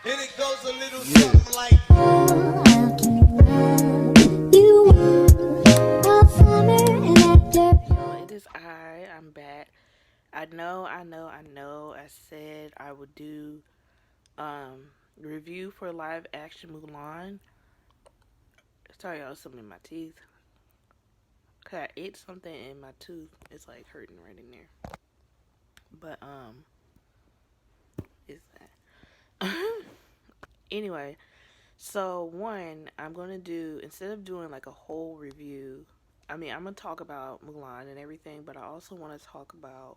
And it goes a little something like, it is I'm back. I said I would do um review for live action Mulan. Sorry, y'all, something in my teeth. Cause I ate something in my tooth. It's like hurting right in there. But is that anyway? So one, I'm gonna do instead of doing like a whole review. I mean, I'm gonna talk about Mulan and everything, but I also want to talk about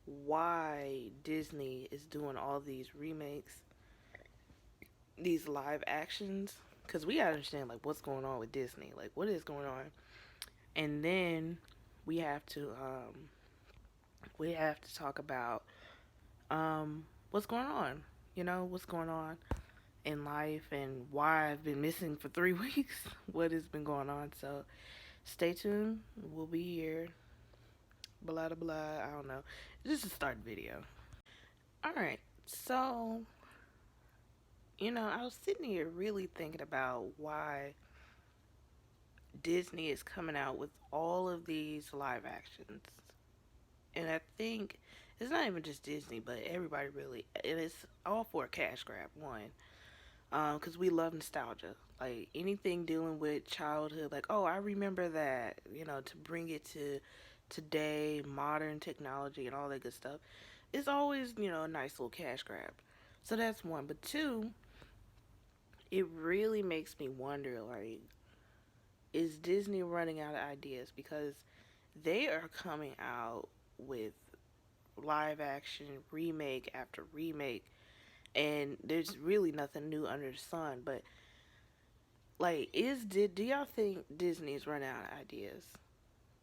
why Disney is doing all these remakes, these live actions, because we gotta understand like what's going on with Disney, like what is going on, and then we have to um we have to talk about what's going on, what's going on in life and why I've been missing for 3 weeks, what has been going on. So stay tuned, we'll be here. Blah blah blah. I don't know. Just a start video. All right. So I was sitting here really thinking about why Disney is coming out with all of these live actions. And I think it's not even just Disney, but everybody really, and it's all for a cash grab, one. Because we love nostalgia. Like anything dealing with childhood, like, oh, I remember that, to bring it to today, modern technology and all that good stuff. It's always, a nice little cash grab. So that's one. But two, it really makes me wonder, like, is Disney running out of ideas? Because they are coming out with live action remake after remake, and there's really nothing new under the sun. But like, do y'all think Disney's running out of ideas?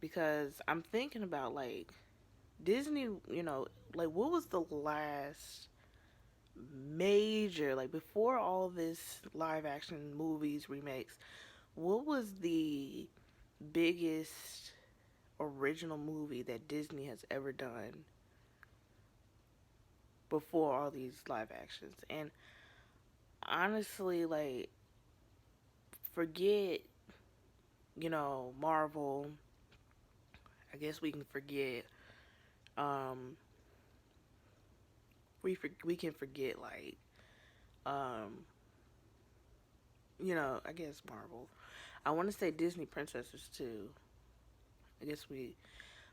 Because I'm thinking about like Disney, like what was the last major, like before all this live action movies remakes, what was the biggest original movie that Disney has ever done before all these live actions? And honestly, like, forget, Marvel. I guess we can forget. Um, we can forget like, um, I guess Marvel. I want to say Disney princesses too. I guess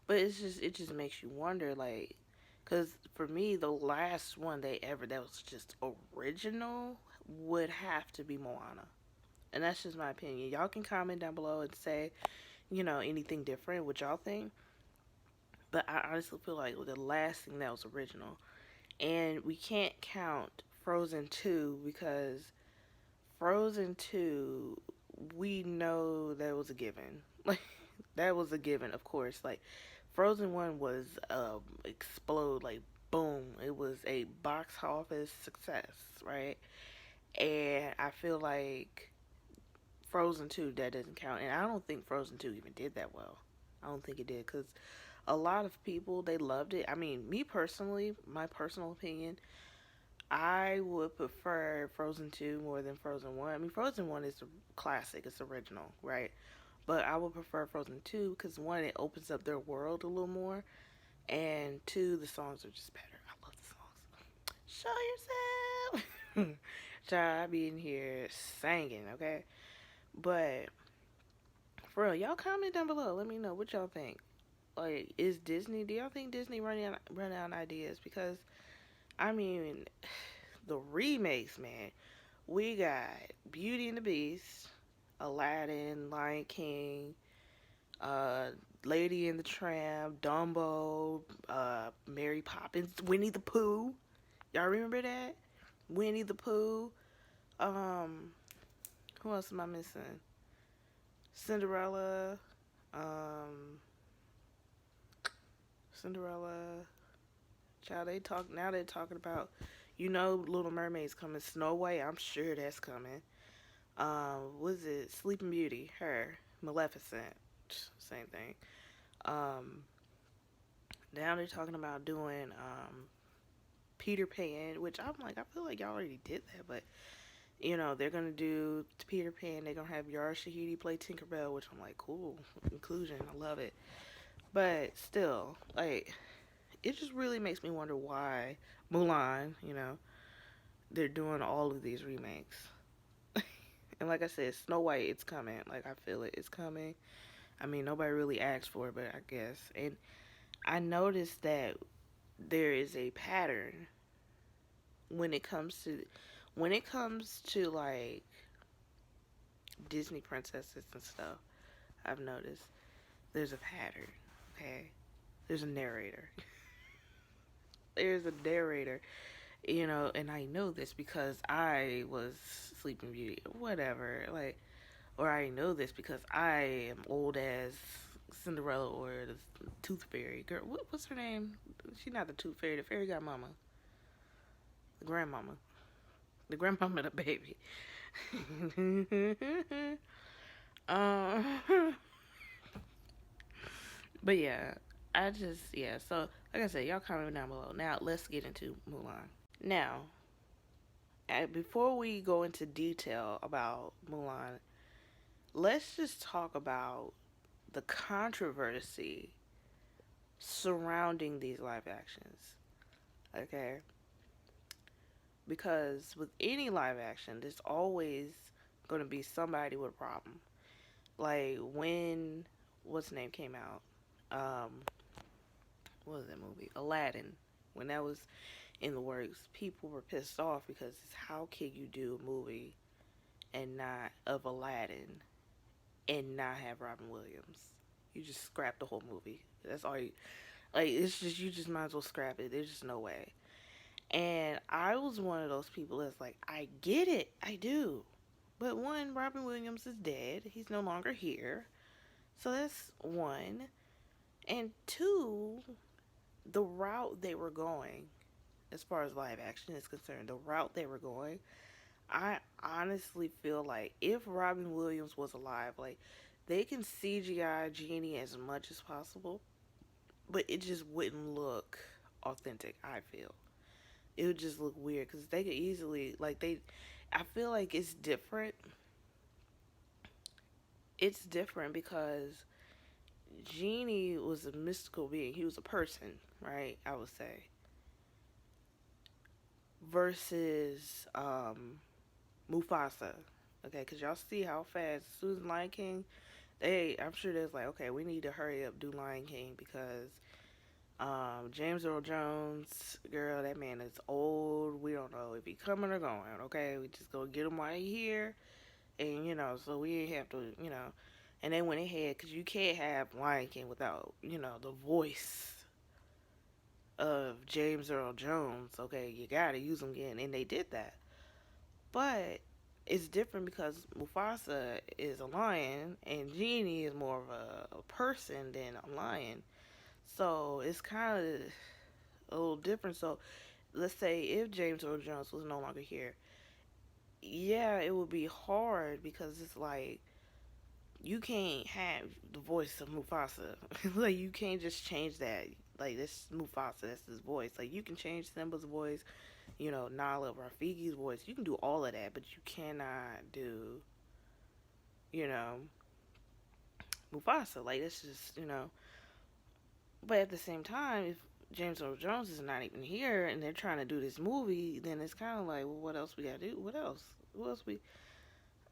but it just makes you wonder, like, because for me, the last one they ever that was just original would have to be Moana. And that's just my opinion. Y'all can comment down below and say, anything different, what y'all think. But I honestly feel like the last thing that was original. And we can't count Frozen 2 because Frozen 2, we know that was a given. Like, that was a given, of course. Like, Frozen 1 was explode, like, boom. It was a box office success, right? And I feel like Frozen 2, that doesn't count. And I don't think Frozen 2 even did that well. I don't think it did because a lot of people, they loved it. I mean, me personally, my personal opinion, I would prefer Frozen 2 more than Frozen 1. I mean, Frozen 1 is a classic, it's original, right? But I would prefer Frozen 2 because, one, it opens up their world a little more, and two, the songs are just better. I love the songs. Show yourself! Child, I be in here singing, okay? But, for real, y'all comment down below. Let me know what y'all think. Like, do y'all think Disney running out of ideas? Because, I mean, the remakes, man. We got Beauty and the Beast, Aladdin, Lion King, uh, Lady and the Tramp, Dumbo, Mary Poppins, Winnie the Pooh. Y'all remember that? Winnie the Pooh. Um, who else am I missing? Cinderella. Um, Cinderella. Child, they're talking about, Little Mermaid's coming. Snow White, I'm sure that's coming. Was it Sleeping Beauty? Her. Maleficent. Same thing. Um, Now they're talking about doing Peter Pan, which I'm like, I feel like y'all already did that, but they're gonna do Peter Pan. They're gonna have Yara Shahidi play Tinkerbell, which I'm like, cool inclusion. I love it. But still, like, it just really makes me wonder why Mulan, they're doing all of these remakes. And like I said, Snow White, it's coming. Like, I feel it. It's coming. I mean, nobody really asked for it, but I guess. And I noticed that there is a pattern when it comes to like Disney princesses and stuff. I've noticed there's a pattern. Okay, there's a narrator. There's a narrator. And I know this because I was Sleeping Beauty, whatever. Like, or I know this because I am old as Cinderella or the Tooth Fairy. Girl, what's her name? She's not the Tooth Fairy. The fairy godmama, the grandmama, the grandmama, the baby. um, but yeah, yeah. So like I said, y'all comment down below. Now let's get into Mulan. Now, before we go into detail about Mulan, let's just talk about the controversy surrounding these live actions. Okay? Because with any live action, there's always going to be somebody with a problem. Like when, what's the name came out? Um, what was that movie? Aladdin. When that was in the works, people were pissed off because how can you do a movie and not of Aladdin and not have Robin Williams? You just scrap the whole movie. That's all you like. It's just you just might as well scrap it. There's just no way. And I was one of those people that's like, I get it, I do. But one, Robin Williams is dead. He's no longer here. So that's one. And two, the route they were going, as far as live action is concerned, the route they were going, I honestly feel like if Robin Williams was alive, like, they can CGI Genie as much as possible, but it just wouldn't look authentic, I feel. It would just look weird because they could easily, like, I feel like it's different. It's different because Genie was a mystical being. He was a person, right? I would say. Versus Mufasa. Okay, because y'all see how fast, as soon as Lion King, I'm sure there's like, okay, we need to hurry up, do Lion King because James Earl Jones, girl, that man is old. We don't know if he coming or going. Okay, we just go get him while he here, and so we ain't have to, And they went ahead because you can't have Lion King without, the voice of James Earl Jones. Okay, you gotta use him again, and they did that. But it's different because Mufasa is a lion, and Genie is more of a person than a lion. So it's kind of a little different. So let's say if James Earl Jones was no longer here, yeah, it would be hard because it's like you can't have the voice of Mufasa. Like you can't just change that. Like this Mufasa, that's his voice. Like you can change Simba's voice, Nala Rafiki's voice. You can do all of that, but you cannot do, you know, Mufasa. Like it's just, But at the same time, if James Earl Jones is not even here and they're trying to do this movie, then it's kind of like, well, what else we gotta do? What else? Who else we?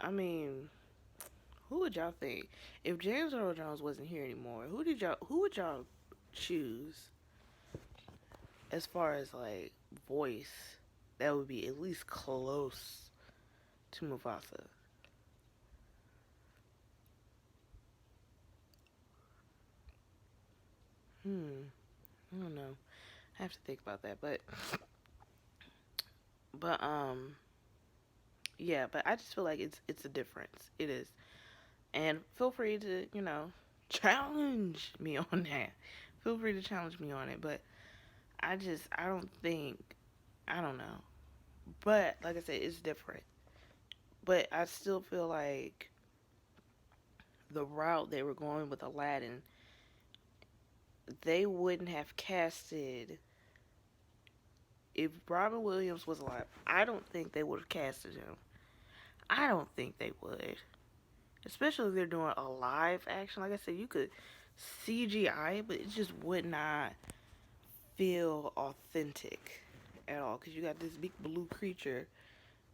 I mean, who would y'all think if James Earl Jones wasn't here anymore? Who would y'all choose as far as like voice that would be at least close to Mufasa? I don't know. I have to think about that, but yeah, but I just feel like it's a difference. It is. And feel free to, challenge me on that. Feel free to challenge me on it. But I don't think, I don't know. But, like I said, it's different. But I still feel like the route they were going with Aladdin, they wouldn't have casted if Robin Williams was alive, I don't think they would have casted him. I don't think they would. Especially if they're doing a live action. Like I said, you could CGI it, but it just would not feel authentic at all. Because you got this big blue creature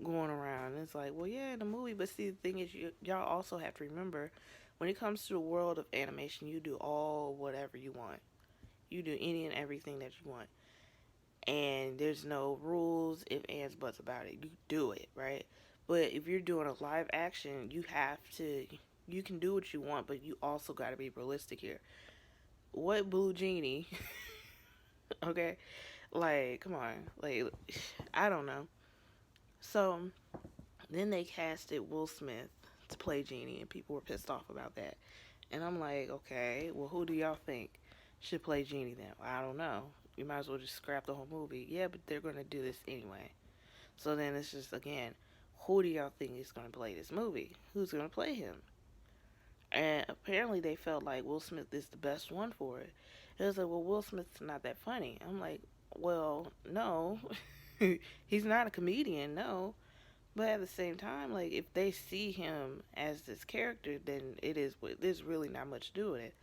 going around. And it's like, well, yeah, in the movie. But see, the thing is, y'all also have to remember when it comes to the world of animation, you do all whatever you want. You do any and everything that you want. And there's no rules, if, ands, buts about it. You do it, right? But if you're doing a live action, you have to. You can do what you want, but you also got to be realistic here. What blue genie? Okay, like, come on, like, I don't know. So then they casted Will Smith to play Genie, and people were pissed off about that. And I'm like, okay, well, who do y'all think should play Genie then? Well, I don't know. You might as well just scrap the whole movie. Yeah, but they're gonna do this anyway. So then it's just again, who do y'all think is gonna play this movie? Who's gonna play him? And apparently they felt like Will Smith is the best one for it. It was like, well, Will Smith's not that funny. I'm like, well, no, he's not a comedian, no. But at the same time, like if they see him as this character, then it is. There's really not much to do with it.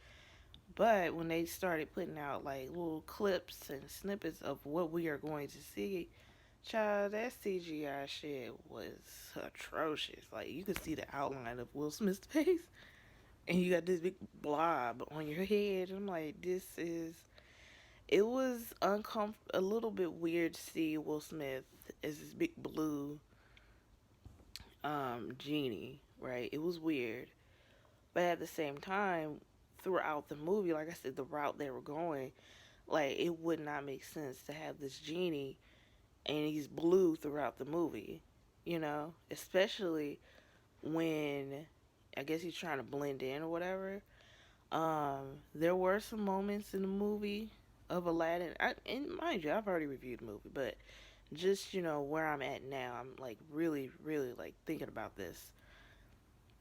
But when they started putting out like little clips and snippets of what we are going to see, child, that CGI shit was atrocious. Like you could see the outline of Will Smith's face, and you got this big blob on your head. I'm like, this is. It was a little bit weird to see Will Smith as this big blue genie, right? It was weird, but at the same time, throughout the movie, like I said, the route they were going, like it would not make sense to have this genie and he's blue throughout the movie, especially when I guess he's trying to blend in or whatever. There were some moments in the movie of Aladdin. And mind you, I've already reviewed the movie, but just where I'm at now, I'm like really, really like thinking about this.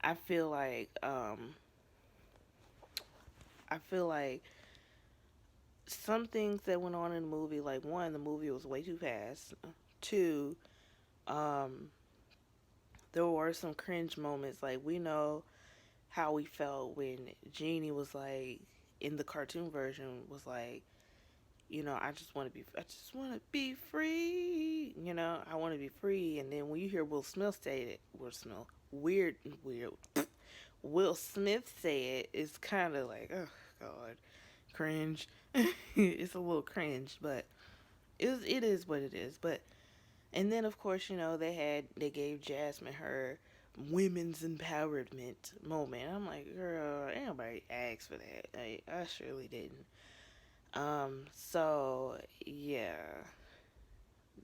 I feel like I feel like some things that went on in the movie, like one, the movie was way too fast. Two, um, there were some cringe moments. Like we know how we felt when Genie was like in the cartoon version was like, I just want to be free. I want to be free. And then when you hear Will Smith say it, weird, Will Smith say it, it's kind of like, oh God, cringe. It's a little cringe, but it is what it is. But and then of course they gave Jasmine her women's empowerment moment. I'm like, girl, ain't nobody asked for that. Like, I surely didn't. So yeah,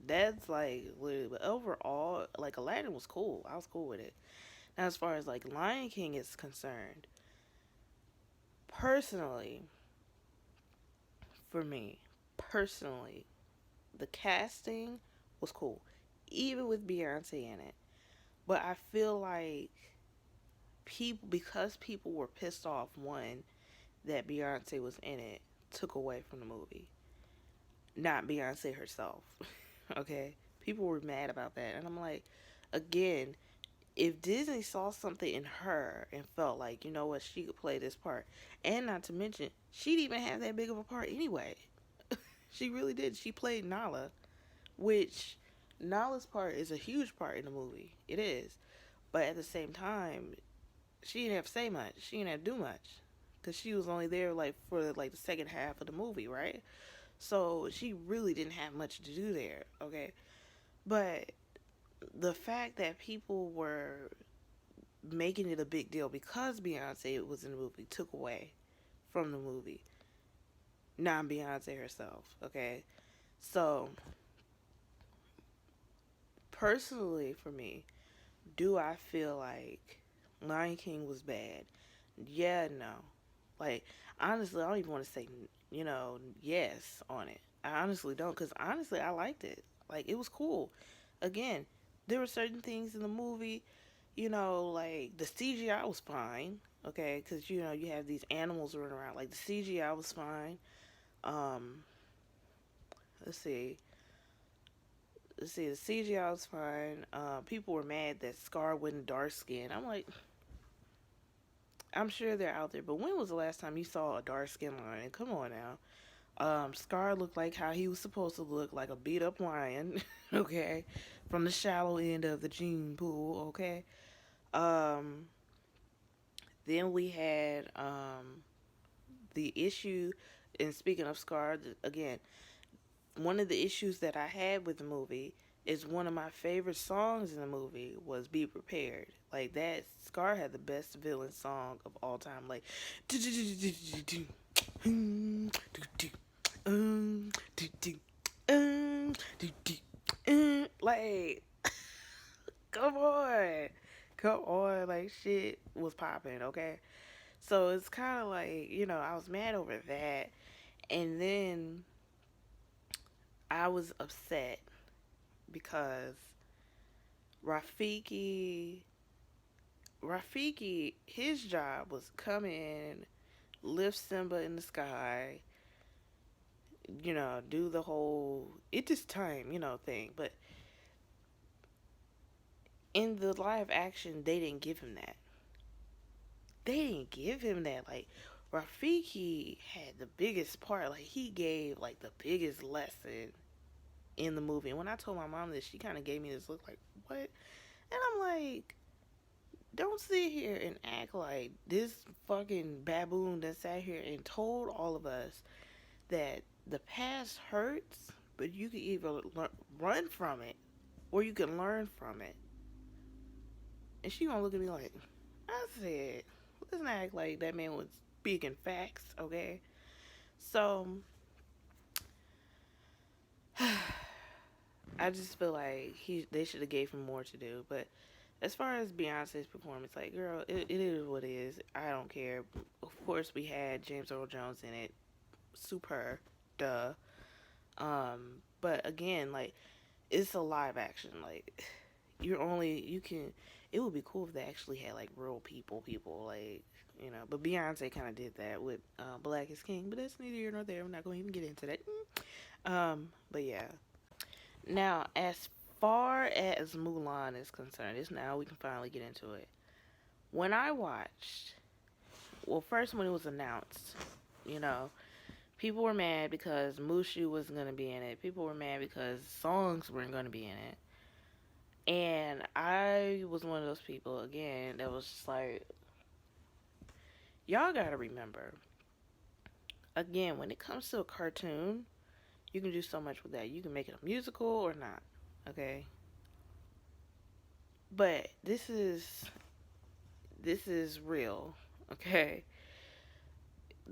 that's like literally. But overall, like Aladdin was cool. I was cool with it. Now, as far as like Lion King is concerned, personally, for me, personally, the casting was cool, even with Beyonce in it. But I feel like because people were pissed off, one, that Beyonce was in it, took away from the movie. Not Beyonce herself. Okay? People were mad about that. And I'm like, again, if Disney saw something in her and felt like, you know what, she could play this part, and not to mention, she didn't even have that big of a part anyway. She really did. She played Nala, which Nala's part is a huge part in the movie. It is. But at the same time, she didn't have to say much. She didn't have to do much. Because she was only there like for like the second half of the movie, right? So she really didn't have much to do there, okay? But the fact that people were making it a big deal because Beyonce was in the movie took away from the movie. Not Beyonce herself, okay? So, personally for me, do I feel like Lion King was bad? Yeah, no. Like, honestly, I don't even want to say, yes on it. I honestly don't, because honestly, I liked it. Like, it was cool. Again, there were certain things in the movie, like the CGI was fine, okay, because, you have these animals running around. Like, the CGI was fine. Um, let's see. let's see, the CGI was fine. People were mad that Scar wasn't dark skin. I'm like, I'm sure they're out there, but when was the last time you saw a dark skin lion? Come on now. Scar looked like how he was supposed to look, like a beat up lion, okay, from the shallow end of the gene pool, okay. Um, then we had the issue, and speaking of Scar, again, one of the issues that I had with the movie is one of my favorite songs in the movie was "Be Prepared." Like that, Scar had the best villain song of all time. Like, like, come on, come on, like shit was popping. Okay, so it's kind of like I was mad over that, and then I was upset because Rafiki Rafiki, his job was come in, lift Simba in the sky, do the whole it is time, thing. But in the live action, they didn't give him that. They didn't give him that. Like Rafiki had the biggest part. Like he gave like the biggest lesson in the movie. And when I told my mom this, she kind of gave me this look like, what? And I'm like, don't sit here and act like this fucking baboon that sat here and told all of us that the past hurts, but you can either run from it or you can learn from it. And she gonna look at me like, I said, let's not act like that man was speaking facts, okay? So, I just feel like they should have gave him more to do. But as far as Beyonce's performance, like, girl, it is what it is. I don't care. Of course, we had James Earl Jones in it. Super, duh. But again, like, it's a live action. Like, you can. It would be cool if they actually had like real people, like. But Beyonce kind of did that with Black is King, but that's neither here nor there. We're not going to even get into that. But yeah. Now, as far as Mulan is concerned, it's now we can finally get into it. When I watched, well, first when it was announced, you know, people were mad because Mushu wasn't going to be in it. People were mad because songs weren't going to be in it. And I was one of those people, again, that was just like, y'all got to remember, again, when it comes to a cartoon, you can do so much with that. You can make it a musical or not, okay? But this is real, okay?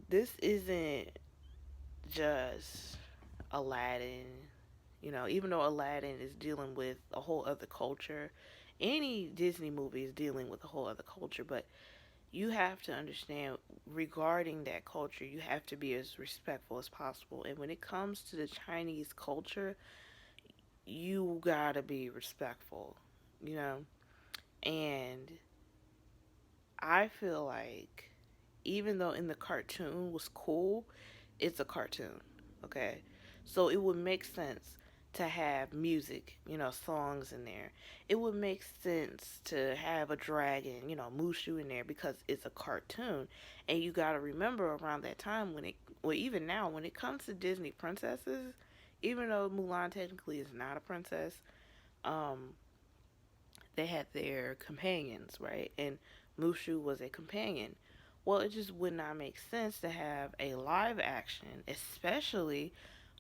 This isn't just Aladdin. Even though Aladdin is dealing with a whole other culture, any Disney movie is dealing with a whole other culture, but you have to understand regarding that culture, you have to be as respectful as possible. And when it comes to the Chinese culture, you gotta be respectful, you know? And I feel like even though in the cartoon was cool, it's a cartoon, okay? So it would make sense to have music, songs in there. It would make sense to have a dragon, Mushu in there because it's a cartoon. And you got to remember around that time well, even now, when it comes to Disney princesses, even though Mulan technically is not a princess, um, they had their companions, right? And Mushu was a companion. Well, it just would not make sense to have a live action, especially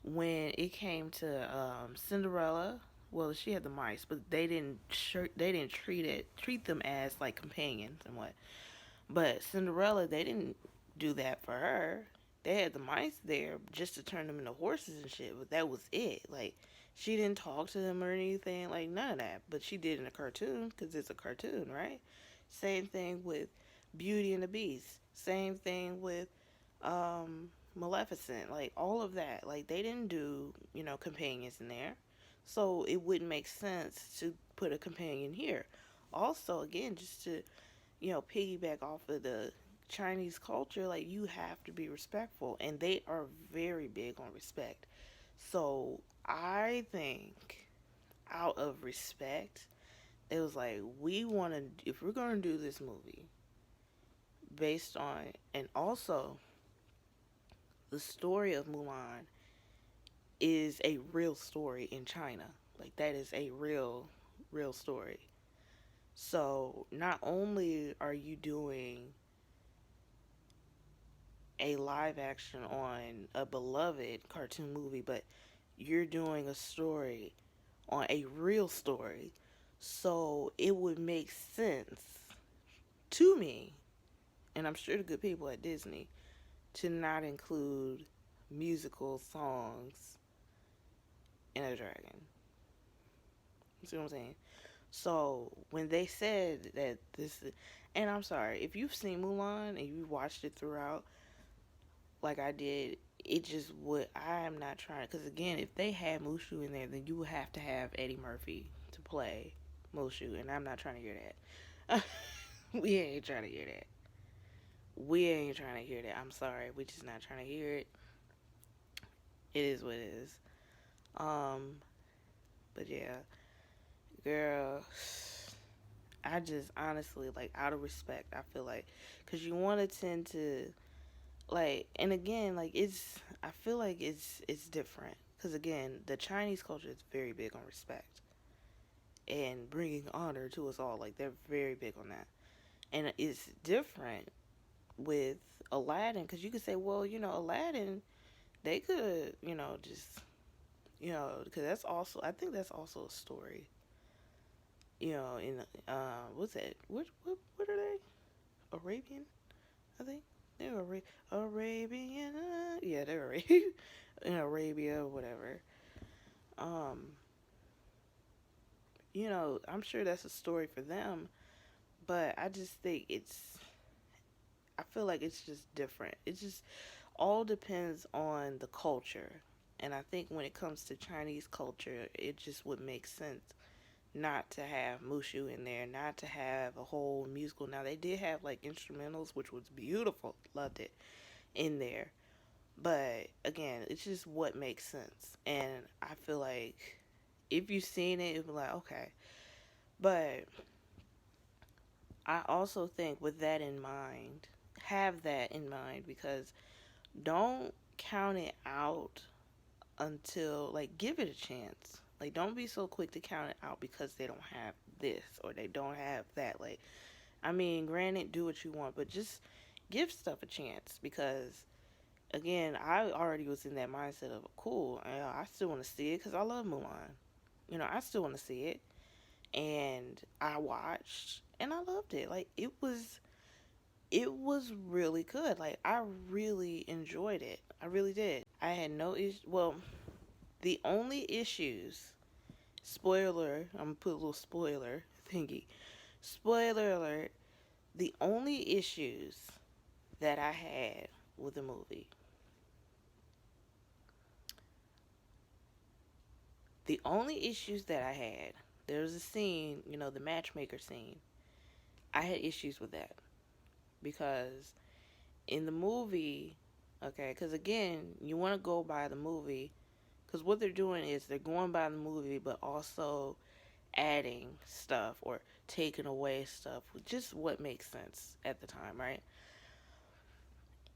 when it came to Cinderella. Well, she had the mice, but they didn't treat them as like companions and what. But Cinderella, they didn't do that for her. They had the mice there just to turn them into horses and shit, but that was it. Like, she didn't talk to them or anything, like, none of that. But she did in a cartoon, because it's a cartoon, right? Same thing with Beauty and the Beast. Same thing with Maleficent. Like, all of that. Like, they didn't do, companions in there. So it wouldn't make sense to put a companion here. Also, again, just to piggyback off of the Chinese culture, like you have to be respectful, and they are very big on respect. So I think out of respect, it was like, we want to, if we're going to do this movie based on, and also the story of Mulan is a real story in China. Like, that is a real story. So, not only are you doing a live action on a beloved cartoon movie, but you're doing a story on a real story. So, it would make sense to me, and I'm sure the good people at Disney, to not include musical songs in a dragon. You see what I'm saying? So when they said that this, and I'm sorry, if you've seen Mulan and you watched it throughout, like I did, it just would. I am not trying, because again, if they had Mushu in there, then you would have to have Eddie Murphy to play Mushu, and I'm not trying to hear that. We ain't trying to hear that. We ain't trying to hear that. I'm sorry, we just not trying to hear it. It is what it is. Um, but yeah, girl, I just honestly, like, out of respect, I feel like, because you want to tend to, like, and again, like, I feel like it's different, because again, the Chinese culture is very big on respect and bringing honor to us all. Like, they're very big on that, and it's different with Aladdin, because you could say, well, Aladdin, they could, just, because that's also, I think that's also a story. In what's that? What are they? Arabian, I think. They're Arabian. Yeah, they're Arabian. In Arabia, whatever. Um, I'm sure that's a story for them, but I just think I feel like it's just different. It just all depends on the culture. And I think when it comes to Chinese culture, it just would make sense not to have Mushu in there, not to have a whole musical. Now, they did have like instrumentals, which was beautiful, loved it, in there. But again, it's just what makes sense. And I feel like if you've seen it, it'll be like, okay. But I also think with that in mind, have that in mind, because don't count it out until, like, give it a chance. Like, don't be so quick to count it out because they don't have this or they don't have that. Like, I mean, granted, do what you want, but just give stuff a chance, because again, I already was in that mindset of, cool, I still want to see it because I love Mulan. I still want to see it, and I watched and I loved it. Like, it was really good. Like, I really enjoyed it. I really did. I had no issue. Well, the only issues, spoiler, I'm gonna put a little spoiler thingy. Spoiler alert, the only issues that I had with the movie, the only issues that I had, there was a scene, the matchmaker scene. I had issues with that because in the movie, okay, because again, you want to go by the movie, because what they're doing is they're going by the movie, but also adding stuff or taking away stuff, just what makes sense at the time, right?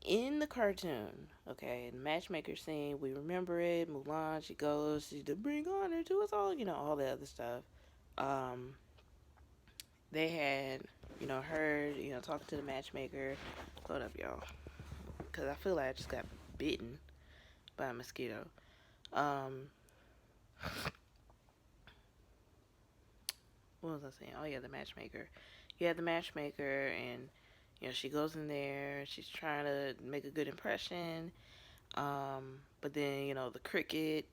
In the cartoon, okay, the matchmaker scene, we remember it. Mulan, she goes, she to bring honor to us all, all the other stuff. Um, they had, her, talking to the matchmaker. Hold up, y'all, because I feel like I just got bitten by a mosquito. Um, what was I saying? Oh yeah, the matchmaker. You had the matchmaker, and she goes in there. She's trying to make a good impression. But then the cricket.